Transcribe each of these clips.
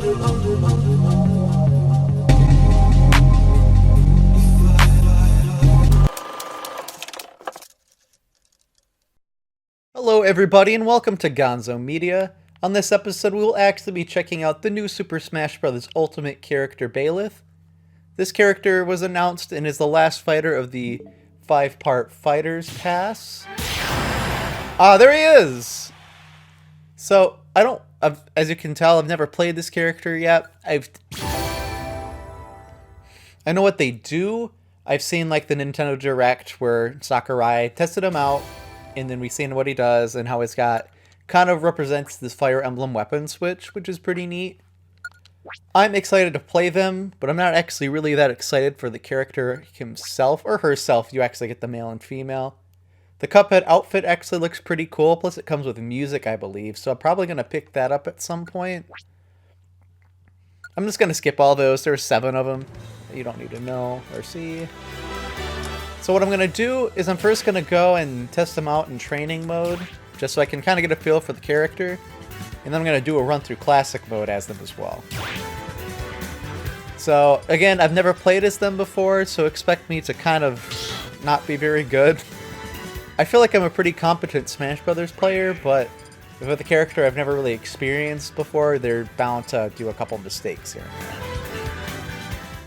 Hello everybody and welcome to Gonzo Media. On this episode we will actually be checking out the new Super Smash Bros. Ultimate character Byleth. This character was announced and is the last fighter of the 5-part Fighters Pass. Ah, there he is! So, as you can tell, I've never played this character yet. I know what they do. I've seen like the Nintendo Direct where Sakurai tested him out, and then we've seen what he does and how he's got kind of represents this Fire Emblem weapon switch, which is pretty neat. I'm excited to play them, but I'm not actually really that excited for the character himself or herself. You actually get the male and female. The Cuphead outfit actually looks pretty cool, plus it comes with music, I believe, so I'm probably going to pick that up at some point. I'm just going to skip all those. There's 7 of them that you don't need to know or see. So what I'm going to do is I'm first going to go and test them out in training mode, just so I can kind of get a feel for the character. And then I'm going to do a run through classic mode as them as well. So again, I've never played as them before, so expect me to kind of not be very good. I feel like I'm a pretty competent Smash Brothers player, but with a character I've never really experienced before, they're bound to do a couple mistakes here.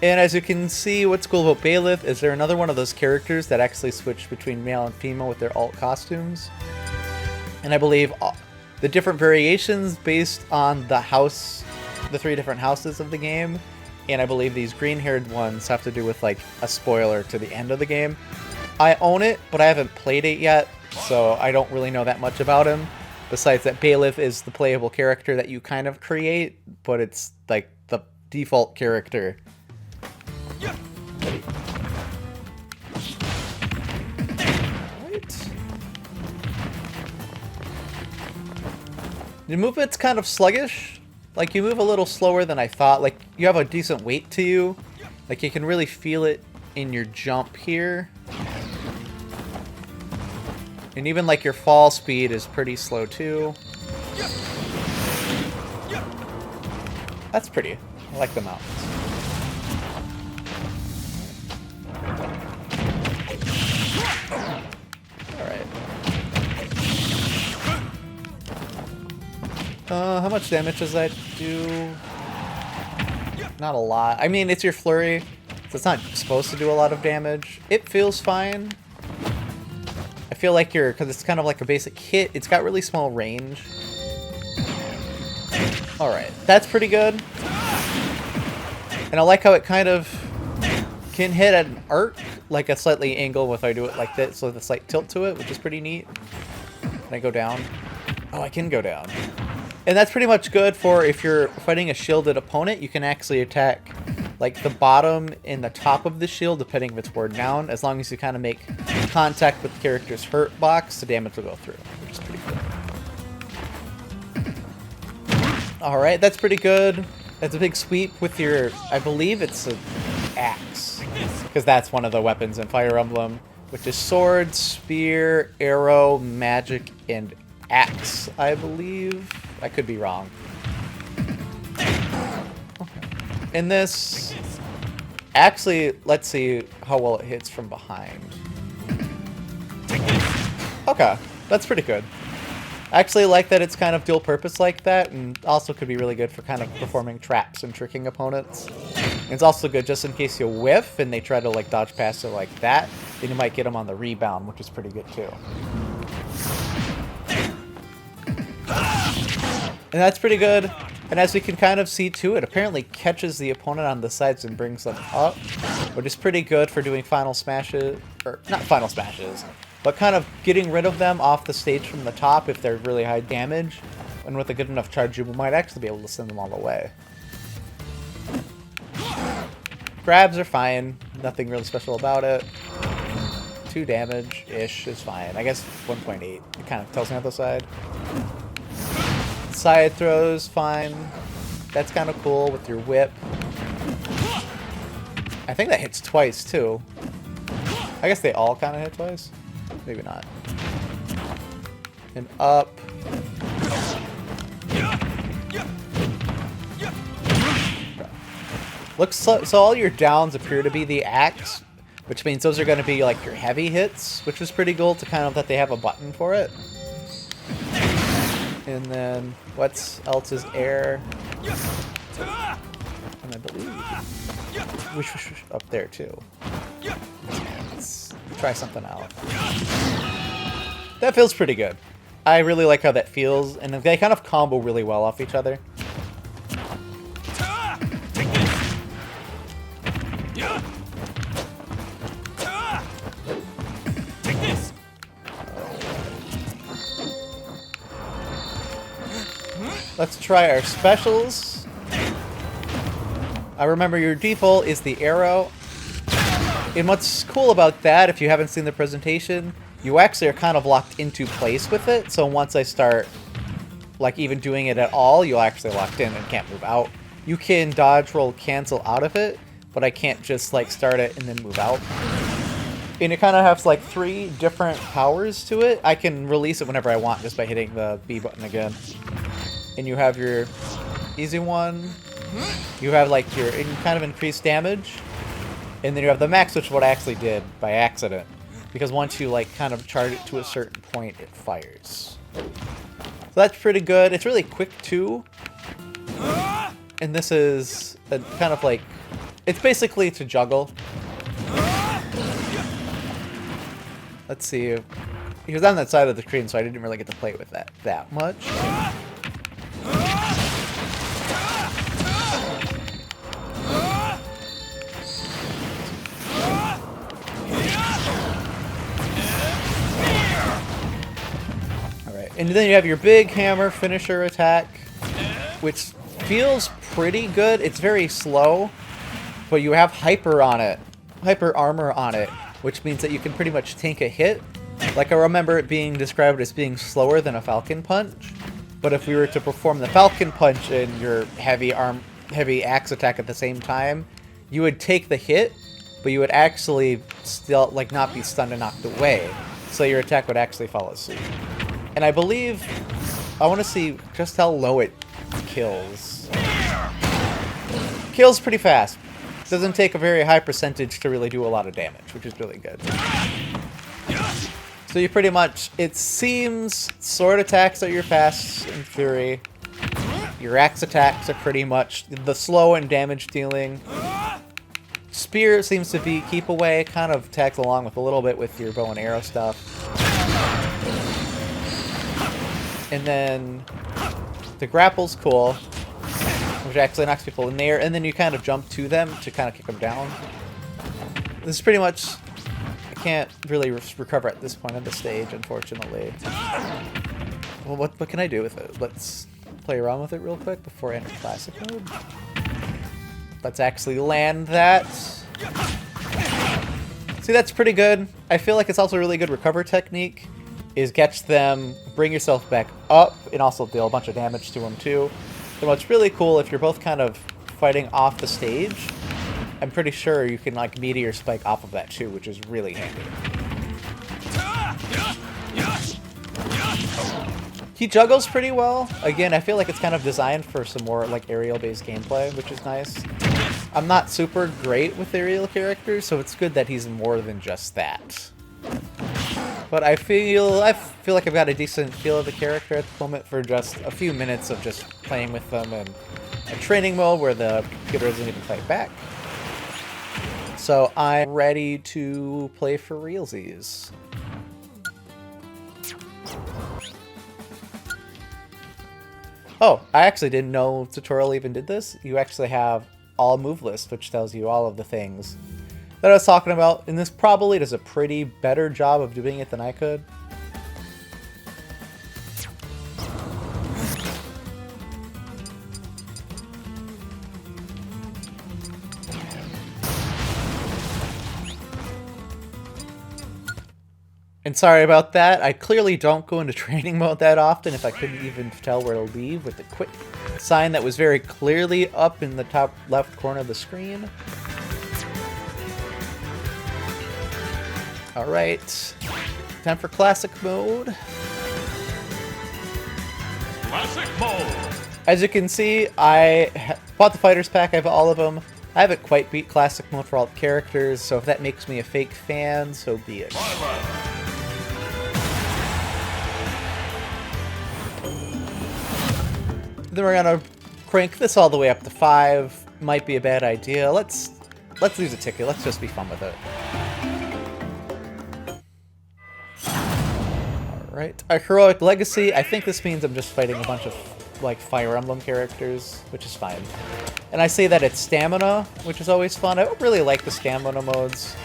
And as you can see, what's cool about Byleth is they're another one of those characters that actually switch between male and female with their alt costumes. And I believe the different variations based on the 3 different houses of the game. And I believe these green-haired ones have to do with like a spoiler to the end of the game. I own it, but I haven't played it yet, so I don't really know that much about him. Besides that, Byleth is the playable character that you kind of create, but it's like the default character. Right. The movement's kind of sluggish. Like, you move a little slower than I thought. Like, you have a decent weight to you. Like, you can really feel it in your jump here. And even, like, your fall speed is pretty slow, too. That's pretty. I like the mountains. Alright. How much damage does that do? Not a lot. I mean, it's your flurry, so it's not supposed to do a lot of damage. It feels fine. I feel like because it's kind of like a basic hit, it's got really small range. Alright, that's pretty good. And I like how it kind of can hit at an arc, like a slightly angle if I do it like this, so with a slight tilt to it, which is pretty neat. Can I go down? Oh, I can go down. And that's pretty much good for if you're fighting a shielded opponent, you can actually attack like the bottom and the top of the shield, depending if it's word down. As long as you kind of make contact with the character's hurt box, the damage will go through, which is pretty cool. Alright, that's pretty good. That's a big sweep with your, I believe it's an axe, because that's one of the weapons in Fire Emblem, which is sword, spear, arrow, magic, and axe, I believe. I could be wrong. In this, actually, let's see how well it hits from behind. Okay, that's pretty good. I actually like that it's kind of dual purpose like that, and also could be really good for kind of performing traps and tricking opponents. And it's also good just in case you whiff and they try to like dodge past it like that, then you might get them on the rebound, which is pretty good too. And that's pretty good. And as we can kind of see too, it apparently catches the opponent on the sides and brings them up, which is pretty good for doing final smashes, or not final smashes, but kind of getting rid of them off the stage from the top if they're really high damage. And with a good enough charge, you might actually be able to send them all the way. Grabs are fine. Nothing really special about it. 2 damage-ish is fine. I guess 1.8. It kind of tells me on the side. Side throws, fine. That's kind of cool with your whip. I think that hits twice, too. I guess they all kind of hit twice. Maybe not. And up. So all your downs appear to be the axe, which means those are going to be like your heavy hits, which is pretty cool to kind of that they have a button for it. And then what else is air? And I believe up there too. Let's try something out. That feels pretty good. I really like how that feels, and they kind of combo really well off each other. Let's try our specials. I remember your default is the arrow. And what's cool about that, if you haven't seen the presentation, you actually are kind of locked into place with it. So once I start, like, even doing it at all, you'll actually locked in and can't move out. You can dodge, roll, cancel out of it, but I can't just, like, start it and then move out. And it kind of has, like, 3 different powers to it. I can release it whenever I want just by hitting the B button again. And you have your easy one. You have, like, your kind of increased damage. And then you have the max, which is what I actually did by accident. Because once you, like, kind of charge it to a certain point, it fires. So that's pretty good. It's really quick, too. And this is a kind of, like... It's basically to juggle. Let's see. He was on that side of the screen, so I didn't really get to play with that much. And then you have your big hammer finisher attack, which feels pretty good. It's very slow, but you have hyper armor on it, which means that you can pretty much tank a hit. Like, I remember it being described as being slower than a Falcon Punch, but if we were to perform the Falcon Punch and your heavy axe attack at the same time, you would take the hit, but you would actually still, like, not be stunned and knocked away, so your attack would actually follow suit. And I believe, I want to see just how low it kills. Kills pretty fast. Doesn't take a very high percentage to really do a lot of damage, which is really good. So you pretty much, it seems, sword attacks are your fast in theory. Your axe attacks are pretty much the slow and damage dealing. Spear seems to be keep away, kind of tags along with a little bit with your bow and arrow stuff. And then the grapple's cool, which actually knocks people in the air, and then you kind of jump to them to kind of kick them down. This is pretty much, I can't really recover at this point of the stage, unfortunately. Well, what can I do with it? Let's play around with it real quick before I enter classic mode. Let's actually land that. See, that's pretty good. I feel like it's also a really good recover technique. Is catch them, bring yourself back up, and also deal a bunch of damage to them too. So what's really cool, if you're both kind of fighting off the stage, I'm pretty sure you can, like, meteor spike off of that too, which is really handy. He juggles pretty well. Again, I feel like it's kind of designed for some more, like, aerial-based gameplay, which is nice. I'm not super great with aerial characters, so it's good that he's more than just that. But I feel like I've got a decent feel of the character at the moment for just a few minutes of just playing with them in a training mode where the computer doesn't even fight back. So I'm ready to play for realsies. Oh, I actually didn't know tutorial even did this. You actually have all move list, which tells you all of the things that I was talking about, and this probably does a pretty better job of doing it than I could. And sorry about that, I clearly don't go into training mode that often if I couldn't even tell where to leave with the quit sign that was very clearly up in the top left corner of the screen. Alright, time for classic mode. Classic mode! As you can see, I bought the fighters pack, I have all of them. I haven't quite beat Classic Mode for all the characters, so if that makes me a fake fan, so be it. Then we're gonna crank this all the way up to 5. Might be a bad idea. Let's lose a ticket. Let's just be fun with it. Alright. Our Heroic Legacy. I think this means I'm just fighting a bunch of like Fire Emblem characters, which is fine. And I say that it's stamina, which is always fun. I don't really like the stamina modes.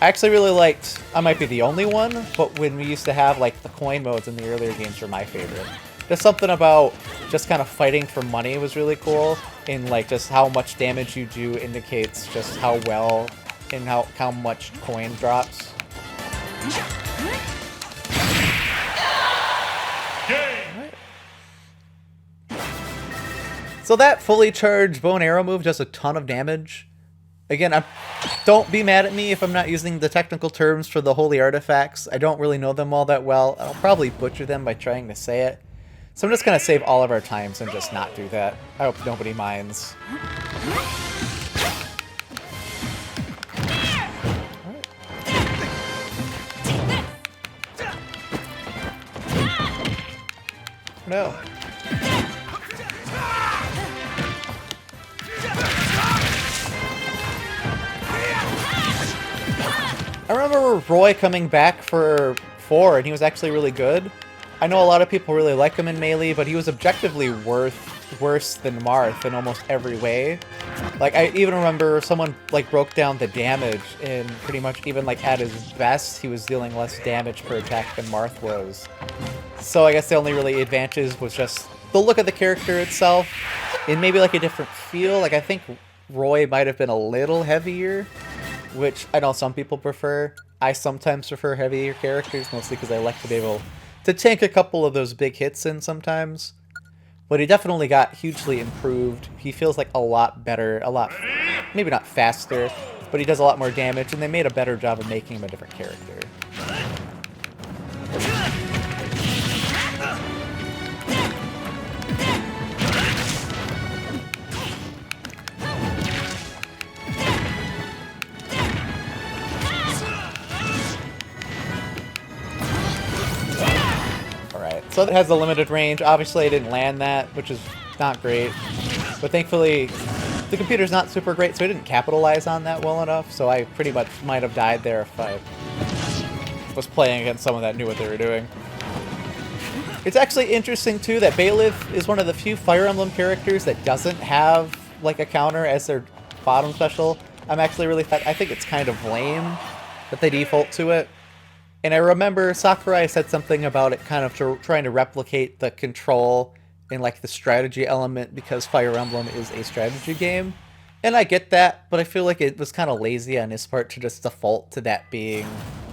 I actually really liked, I might be the only one, but when we used to have like the coin modes in the earlier games were my favorite. There's something about just kind of fighting for money was really cool, and like just how much damage you do indicates just how well and how much coin drops. So that fully charged bow and arrow move does a ton of damage. Again, don't be mad at me if I'm not using the technical terms for the holy artifacts. I don't really know them all that well. I'll probably butcher them by trying to say it. So I'm just going to save all of our times and just not do that. I hope nobody minds. No. I remember Roy coming back for 4, and he was actually really good. I know a lot of people really like him in Melee, but he was objectively worse than Marth in almost every way. Like, I even remember someone, like, broke down the damage, and pretty much even, like, at his best, he was dealing less damage per attack than Marth was. So I guess the only really advantage was just the look of the character itself, and maybe, like, a different feel. Like, I think Roy might have been a little heavier, which I know some people prefer. I sometimes prefer heavier characters, mostly because I like to be able to tank a couple of those big hits in sometimes. But he definitely got hugely improved. He feels like a lot better, maybe not faster, but he does a lot more damage, and they made a better job of making him a different character. So it has a limited range. Obviously I didn't land that, which is not great. But thankfully, the computer's not super great, so I didn't capitalize on that well enough, so I pretty much might have died there if I was playing against someone that knew what they were doing. It's actually interesting, too, that Byleth is one of the few Fire Emblem characters that doesn't have, like, a counter as their bottom special. I'm actually really... I think it's kind of lame that they default to it. And I remember Sakurai said something about it kind of trying to replicate the control and like the strategy element because Fire Emblem is a strategy game. And I get that, but I feel like it was kind of lazy on his part to just default to that being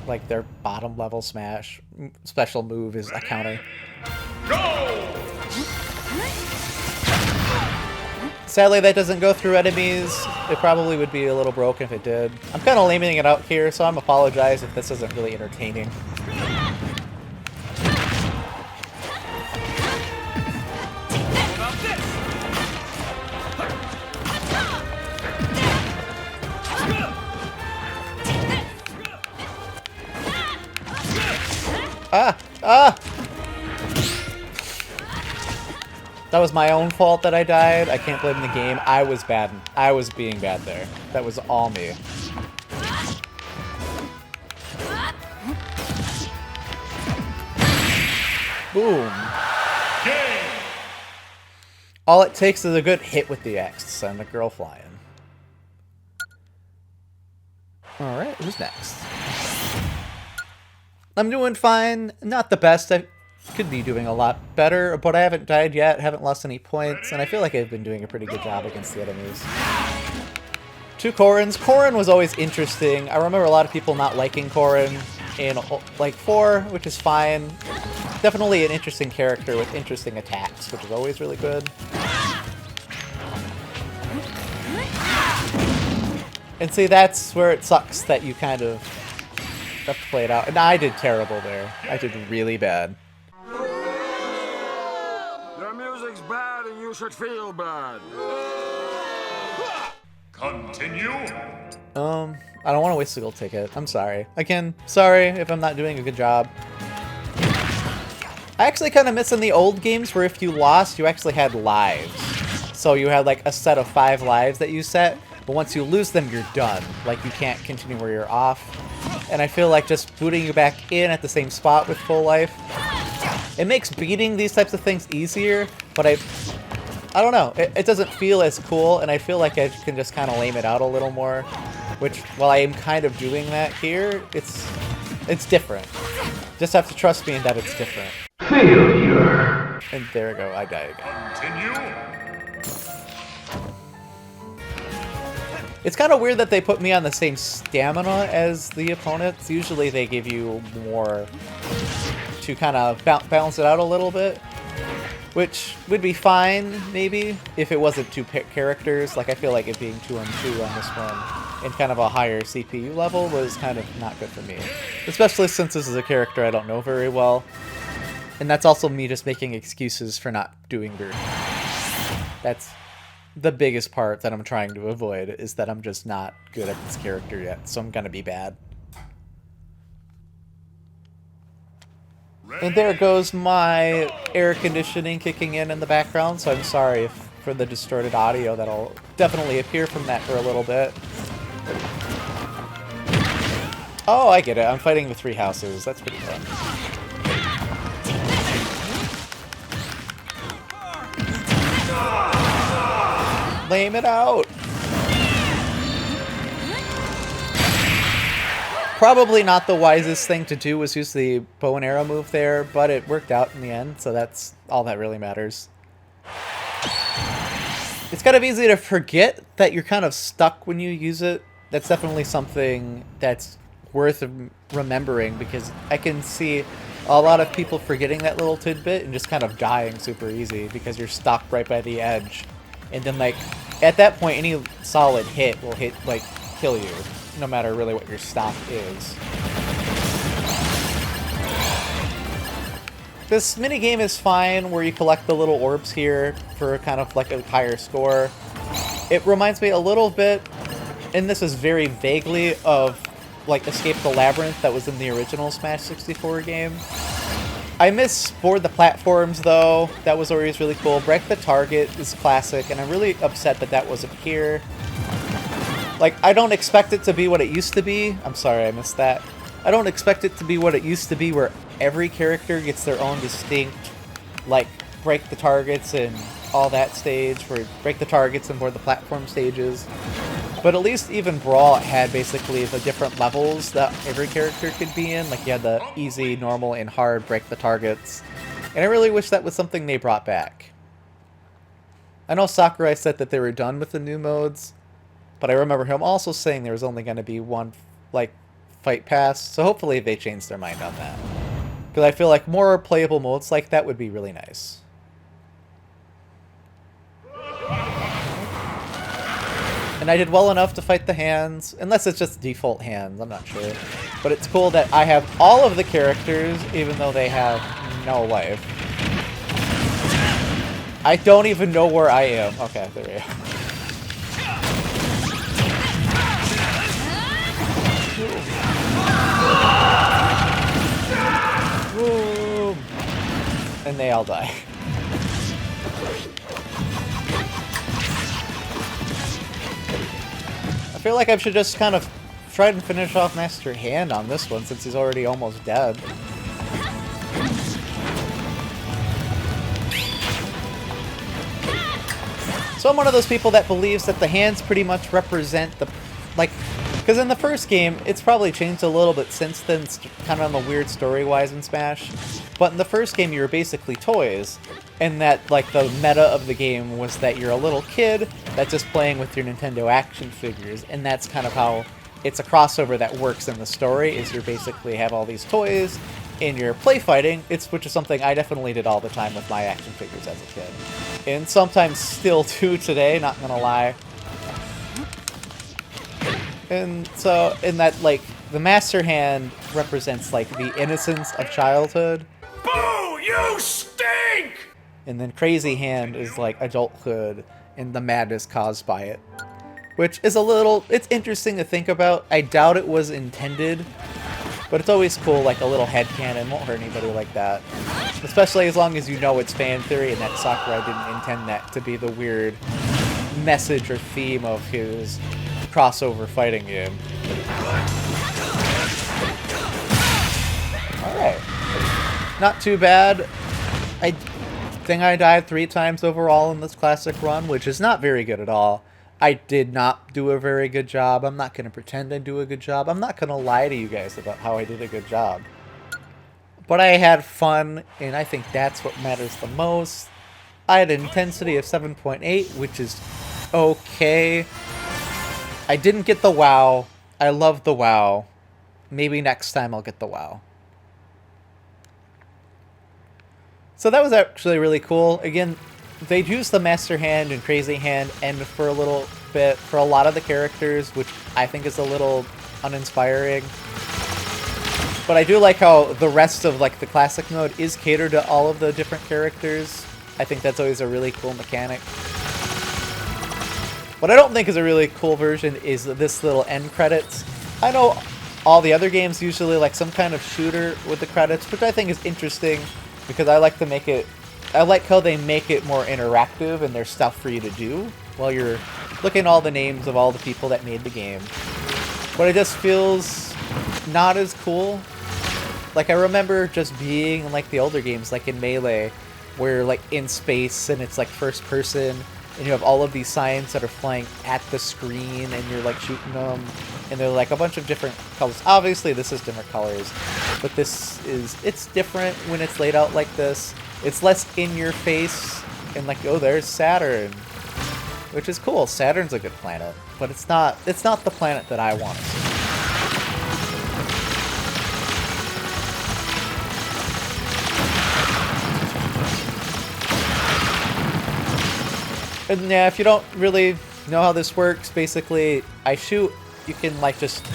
like their bottom level smash special move is a counter. Go! Sadly, that doesn't go through enemies. It probably would be a little broken if it did. I'm kind of laming it out here, so I'm apologize if this isn't really entertaining. Ah! Ah! That was my own fault that I died. I can't blame the game. I was bad. I was being bad there. That was all me. Boom. All it takes is a good hit with the axe to send a girl flying. Alright, who's next? I'm doing fine. Not the best. I could be doing a lot better, but I haven't died yet, haven't lost any points, and I feel like I've been doing a pretty good job against the enemies. 2 Corrins. Corrin was always interesting. I remember a lot of people not liking Corrin in, like, 4, which is fine. Definitely an interesting character with interesting attacks, which is always really good. And see, that's where it sucks that you kind of have to play it out. And I did terrible there. I did really bad. Your music's bad and you should feel bad. Continue. I don't want to waste a gold ticket. I'm sorry. Again, sorry if I'm not doing a good job. I actually kind of miss in the old games where if you lost, you actually had lives. So you had like a set of 5 lives that you set, but once you lose them, you're done. Like you can't continue where you're off. And I feel like just booting you back in at the same spot with full life, it makes beating these types of things easier, but I don't know. It doesn't feel as cool, and I feel like I can just kind of lame it out a little more. Which, while I am kind of doing that here, it's different. Just have to trust me in that it's different. Failure. And there we go, I die again. Continue. It's kind of weird that they put me on the same stamina as the opponents. Usually they give you more to kind of balance it out a little bit. Which would be fine, maybe, if it wasn't 2 characters. Like, I feel like it being 2 on 2 on this one and kind of a higher CPU level was kind of not good for me. Especially since this is a character I don't know very well. And that's also me just making excuses for not doing good. That's the biggest part that I'm trying to avoid, is that I'm just not good at this character yet, so I'm gonna be bad. And there goes my air conditioning kicking in the background, so I'm sorry for the distorted audio that'll definitely appear from that for a little bit. Oh, I get it. I'm fighting the 3 houses. That's pretty fun. Lame it out! Probably not the wisest thing to do was use the bow and arrow move there, but it worked out in the end, so that's all that really matters. It's kind of easy to forget that you're kind of stuck when you use it. That's definitely something that's worth remembering, because I can see a lot of people forgetting that little tidbit and just kind of dying super easy because you're stuck right by the edge. And then, like, at that point, any solid hit will kill you, no matter really what your stop is. This minigame is fine, where you collect the little orbs here for kind of like a higher score. It reminds me a little bit, and this is very vaguely, of like Escape the Labyrinth that was in the original Smash 64 game. I miss Board the Platforms, though. That was always really cool. Break the Target is classic, and I'm really upset that that wasn't here. Like, I don't expect it to be what it used to be. I'm sorry, I missed that. I don't expect it to be what it used to be, where every character gets their own distinct, like, Break the Targets and all that stage, where Break the Targets and Board the Platform stages. But at least even Brawl had basically the different levels that every character could be in. Like, you had the easy, normal, and hard Break the Targets. And I really wish that was something they brought back. I know Sakurai said that they were done with the new modes, but I remember him also saying there was only going to be one, like, fight pass. So hopefully they changed their mind on that. Because I feel like more playable modes like that would be really nice. And I did well enough to fight the hands, unless it's just default hands, I'm not sure. But it's cool that I have all of the characters, even though they have no life. I don't even know where I am. Okay, there we go. Woo. And they all die. I feel like I should just kind of try and finish off Master Hand on this one, since he's already almost dead. So I'm one of those people that believes that the hands pretty much represent the, like, because in the first game, it's probably changed a little bit since then, kind of on the weird story-wise in Smash. But in the first game, you were basically toys, and that, like, the meta of the game was that you're a little kid that's just playing with your Nintendo action figures, and that's kind of how it's a crossover that works in the story, is you basically have all these toys, and you're play fighting, which is something I definitely did all the time with my action figures as a kid. And sometimes still do today, not gonna lie. And so, in that, like, the Master Hand represents, like, the innocence of childhood. Boo! You stink! And then Crazy Hand is, like, adulthood and the madness caused by it. which is it's interesting to think about. I doubt it was intended, but it's always cool, like a little headcanon won't hurt anybody like that. Especially as long as you know it's fan theory and that Sakurai didn't intend that to be the weird message or theme of his crossover fighting game. Alright. Not too bad. I think I died 3 times overall in this classic run, which is not very good at all. I did not do a very good job. I'm not going to pretend I do a good job. I'm not going to lie to you guys about how I did a good job. But I had fun, and I think that's what matters the most. I had an intensity of 7.8, which is okay. I didn't get the WoW. I love the WoW. Maybe next time I'll get the WoW. So that was actually really cool. Again, they'd use the Master Hand and Crazy Hand end for a little bit for a lot of the characters, which I think is a little uninspiring. But I do like how the rest of like the classic mode is catered to all of the different characters. I think that's always a really cool mechanic. What I don't think is a really cool version is this little end credits. I know all the other games usually like some kind of shooter with the credits, which I think is interesting because I like to make it. I like how they make it more interactive and there's stuff for you to do while you're looking at all the names of all the people that made the game. But it just feels not as cool. Like I remember just being in like the older games, like in Melee, where you're like in space and it's like first person and you have all of these signs that are flying at the screen and you're like shooting them and they're like a bunch of different colors. Obviously this is different colors, but it's different when it's laid out like this. It's less in your face and like, oh, there's Saturn, which is cool. Saturn's a good planet, but it's not the planet that I want to see. And yeah, if you don't really know how this works, basically I shoot, you can like just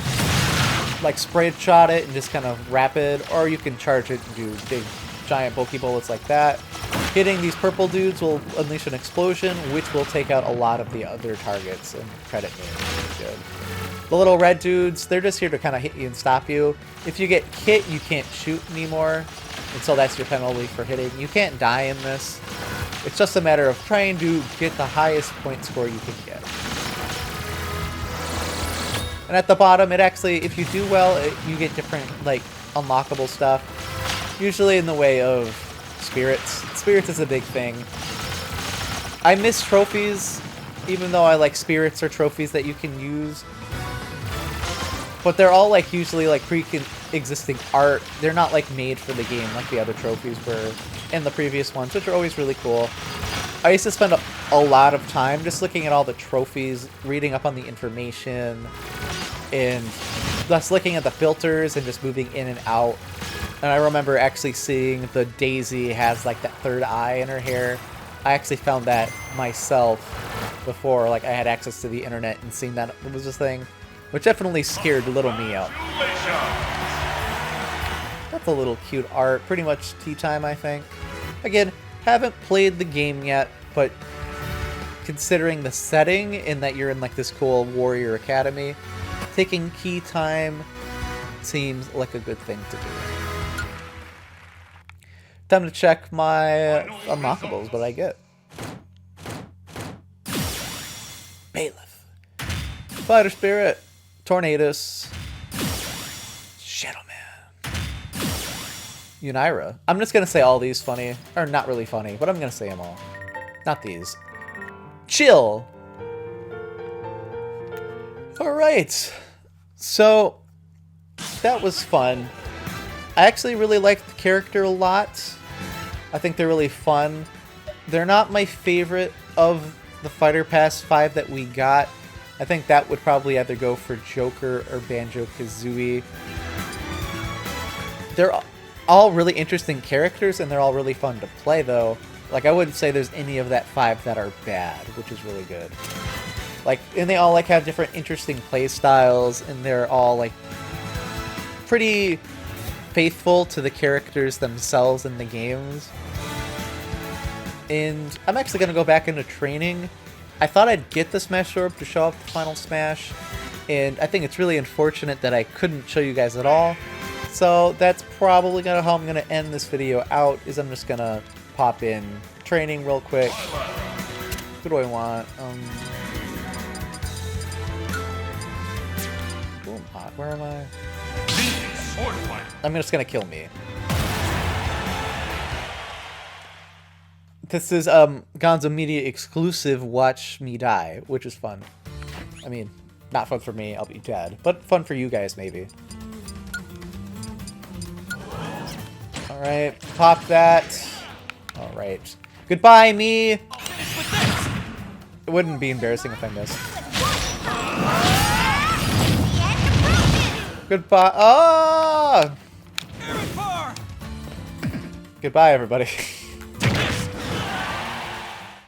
like spray shot it and just kind of rapid, or you can charge it and do big giant bulky bullets like that. Hitting these purple dudes will unleash an explosion, which will take out a lot of the other targets and credit me. Really good. The little red dudes, they're just here to kind of hit you and stop you. If you get hit, you can't shoot anymore, and so that's your penalty for hitting. You can't die in this. It's just a matter of trying to get the highest point score you can get. And at the bottom, it actually, if you do well, you get different, like, unlockable stuff. Usually in the way of spirits. Spirits is a big thing. I miss trophies, even though I like spirits or trophies that you can use. But they're all, like, usually, like, pre-existing art. They're not, like, made for the game like the other trophies were in the previous ones, which are always really cool. I used to spend a lot of time just looking at all the trophies, reading up on the information, and just looking at the filters and just moving in and out. And I remember actually seeing the Daisy has like that third eye in her hair. I actually found that myself before, like I had access to the internet and seen that it was a thing, which definitely scared little me out. That's a little cute art. Pretty much tea time, I think. Again, haven't played the game yet, but considering the setting in that you're in like this cool warrior academy, taking key time seems like a good thing to do. Time to check my unlockables, what I get. Byleth, Fighter Spirit, Tornadus, Shadow Man, Unira. I'm just gonna say all these funny, or not really funny, but I'm gonna say them all. Not these. Chill. Alright. So, that was fun. I actually really liked the character a lot. I think they're really fun. They're not my favorite of the Fighter Pass 5 that we got. I think that would probably either go for Joker or Banjo-Kazooie. They're all really interesting characters, and they're all really fun to play, though. Like, I wouldn't say there's any of that 5 that are bad, which is really good. Like, and they all, like, have different interesting play styles, and they're all, like, pretty faithful to the characters themselves in the games. And I'm actually going to go back into training I thought I'd get the Smash Orb to show off the final Smash, and I think it's really unfortunate that I couldn't show you guys at all. So that's probably how I'm gonna end this video out, is I'm just gonna pop in training real quick. Who do I want? Who am I? Where am I? I'm just gonna kill me. This is Gonzo Media exclusive Watch Me Die, which is fun. I mean, not fun for me, I'll be dead, but fun for you guys maybe. Alright, pop that. Alright. Goodbye, me! It wouldn't be embarrassing if I missed. Goodbye. Ah! Goodbye, everybody.